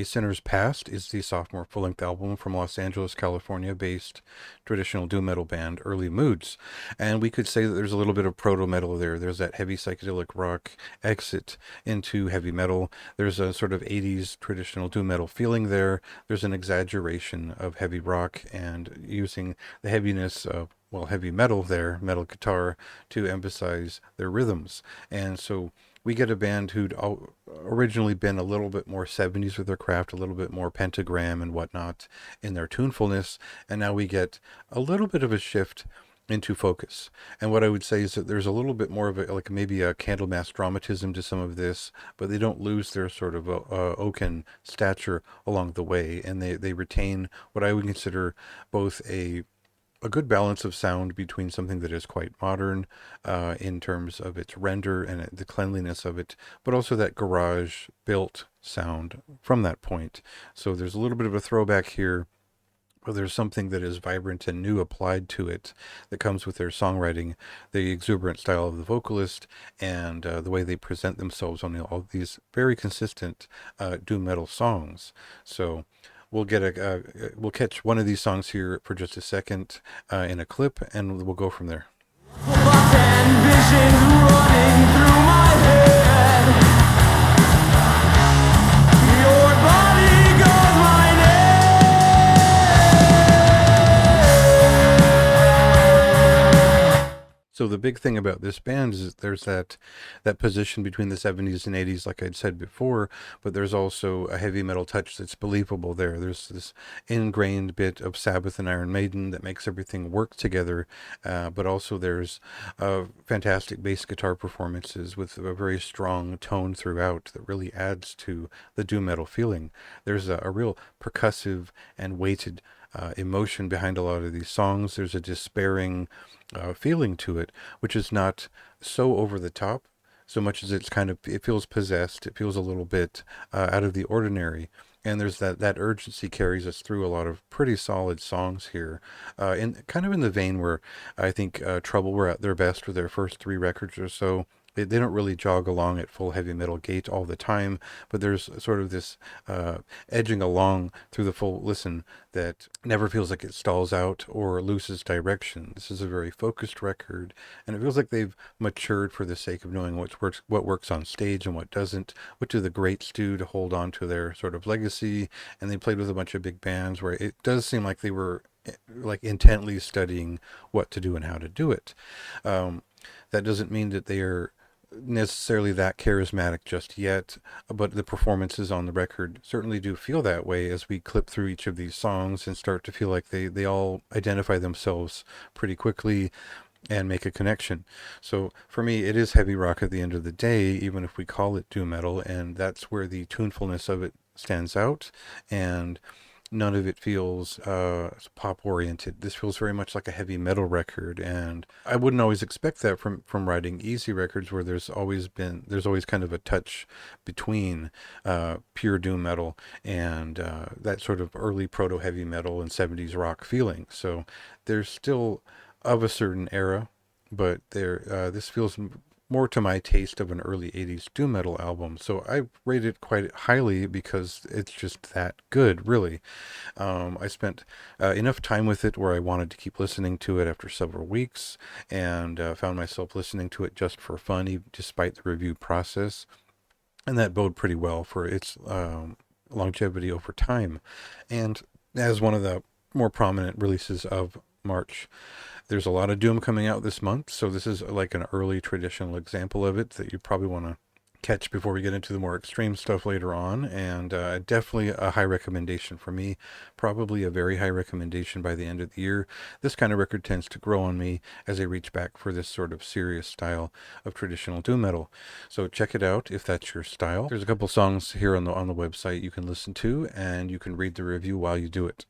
A Sinner's Past is the sophomore full-length album from Los Angeles, California-based traditional doom metal band Early Moods. And we could say that there's a little bit of proto-metal there. There's that heavy psychedelic rock exit into heavy metal. There's a sort of 80s traditional doom metal feeling there. There's an exaggeration of heavy rock and using the heaviness of heavy metal there, metal guitar, to emphasize their rhythms. And so we get a band who'd originally been a little bit more 70s with their craft, a little bit more pentagram and whatnot in their tunefulness, and now we get a little bit of a shift into focus. And what I would say is that there's a little bit more of a, like maybe a Candlemass dramatism to some of this, but they don't lose their sort of oaken stature along the way, and they retain what I would consider both a good balance of sound between something that is quite modern in terms of its render and the cleanliness of it, but also that garage built sound from that point. So there's a little bit of a throwback here, but there's something that is vibrant and new applied to it that comes with their songwriting, the exuberant style of the vocalist, and the way they present themselves on all these very consistent doom metal songs. So we'll catch one of these songs here for just a second in a clip, and we'll go from there. Thoughts and visions running through my head. Your body goes my name. So the big thing about this band is that there's that position between the 70s and 80s, like I'd said before, but there's also a heavy metal touch that's believable there. There's this ingrained bit of Sabbath and Iron Maiden that makes everything work together, but also there's fantastic bass guitar performances with a very strong tone throughout that really adds to the doom metal feeling. There's a real percussive and weighted emotion behind a lot of these songs. There's a despairing feeling to it, which is not so over the top, so much as it feels possessed. It feels a little bit out of the ordinary. And there's that urgency carries us through a lot of pretty solid songs here, in kind of in the vein where I think Trouble were at their best with their first three records or so. They don't really jog along at full heavy metal gait all the time, but there's sort of this edging along through the full listen that never feels like it stalls out or loses direction. This is a very focused record, and it feels like they've matured for the sake of knowing what works on stage and what doesn't, what do the greats do to hold on to their sort of legacy. And they played with a bunch of big bands where it does seem like they were like intently studying what to do and how to do it. That doesn't mean that they are necessarily that charismatic just yet, but the performances on the record certainly do feel that way as we clip through each of these songs and start to feel like they all identify themselves pretty quickly and make a connection. So for me, it is heavy rock at the end of the day, even if we call it doom metal, and that's where the tunefulness of it stands out, and none of it feels pop oriented. This feels very much like a heavy metal record, and I wouldn't always expect that from RidingEasy records, where there's always kind of a touch between pure doom metal and that sort of early proto heavy metal and 70s rock feeling. So there's still of a certain era, but this feels more to my taste of an early 80s doom metal album. So I rate it quite highly because it's just that good, really. I spent enough time with it where I wanted to keep listening to it after several weeks, and found myself listening to it just for fun, despite the review process. And that bode pretty well for its longevity over time. And as one of the more prominent releases of March, there's a lot of doom coming out this month, so this is like an early traditional example of it that you probably want to catch before we get into the more extreme stuff later on. And definitely a high recommendation for me, probably a very high recommendation by the end of the year. This kind of record tends to grow on me as I reach back for this sort of serious style of traditional doom metal. So check it out if that's your style. There's a couple songs here on the website you can listen to, and you can read the review while you do it.